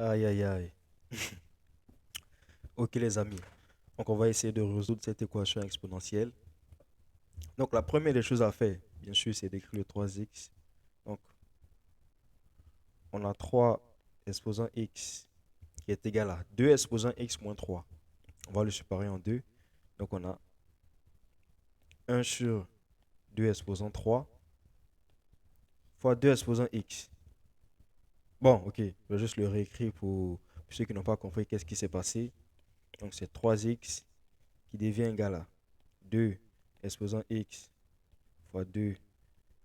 Aïe, aïe, aïe. Ok, les amis. Donc, on va essayer de résoudre cette équation exponentielle. Donc, la première des choses à faire, bien sûr, c'est d'écrire le 3x. Donc, on a 3 exposant x qui est égal à 2 exposant x moins 3. On va le séparer en deux. Donc, on a 1 sur 2 exposant 3 fois 2 exposant x. Bon, ok, je vais juste le réécrire pour ceux qui n'ont pas compris qu'est-ce qui s'est passé. Donc, c'est 3x qui devient égal à 2 exposant x fois 2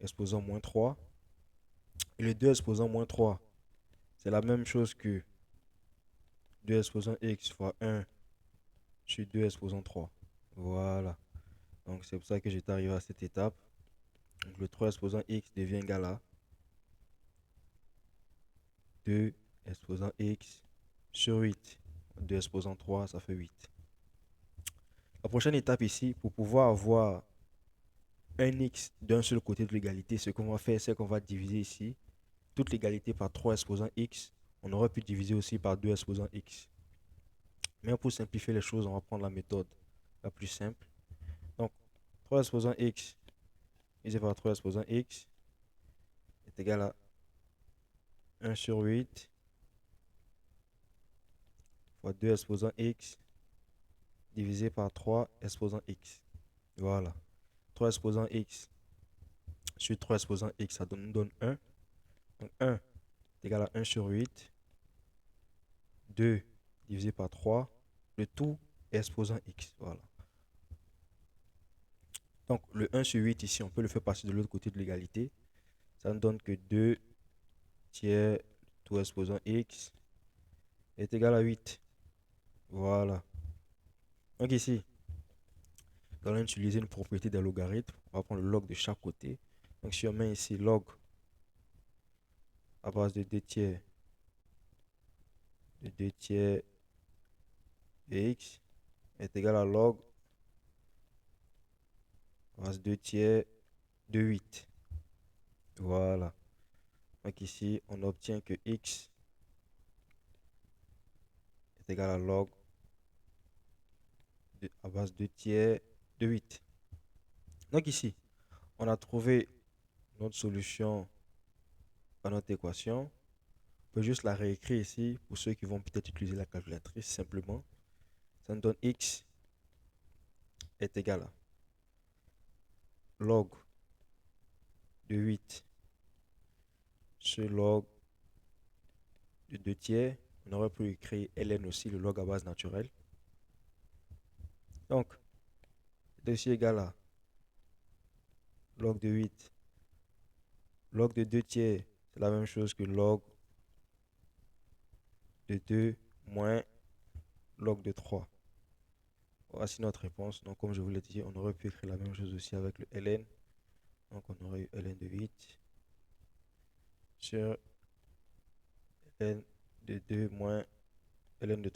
exposant moins 3. Et le 2 exposant moins 3, c'est la même chose que 2 exposant x fois 1 sur 2 exposant 3. Voilà. Donc c'est pour ça que j'étais arrivé à cette étape. Donc le 3 exposant x devient égal à 2 exposant x sur 8. 2 exposant 3, ça fait 8. La prochaine étape ici, pour pouvoir avoir un x d'un seul côté de l'égalité, ce qu'on va faire, c'est qu'on va diviser ici toute l'égalité par 3 exposant x. On aurait pu diviser aussi par 2 exposant x. Mais pour simplifier les choses, on va prendre la méthode la plus simple. Donc, 3 exposant x divisé par 3 exposant x est égal à 1 sur 8 fois 2 exposant x divisé par 3 exposant x. Voilà. 3 exposant x sur 3 exposant x, ça nous donne 1. Donc 1 est égal à 1 sur 8. 2 divisé par 3. Le tout exposant x. Voilà. Donc le 1 sur 8 ici, on peut le faire passer de l'autre côté de l'égalité. Ça nous donne que 2 tiers tout exposant x est égal à 8. Voilà. Donc ici, on va utiliser une propriété des logarithmes. On va prendre le log de chaque côté. Donc si on met ici log à base de 2 tiers de x est égal à log à base de 2 tiers de 8. Voilà. Donc ici, on obtient que x est égal à log à base de 2 tiers de 8. Donc ici, on a trouvé notre solution à notre équation. On peut juste la réécrire ici pour ceux qui vont peut-être utiliser la calculatrice simplement. Ça nous donne x est égal à log de 8 sur log de 2 tiers. On aurait pu écrire ln aussi, le log à base naturelle. Donc, c'est aussi égal à log de 8. Log de 2 tiers, c'est la même chose que log de 2 moins log de 3. Voici notre réponse. Donc, comme je vous l'ai dit, on aurait pu écrire la même chose aussi avec le ln. Donc, on aurait eu ln de 8 sur ln de 2 moins ln de 3.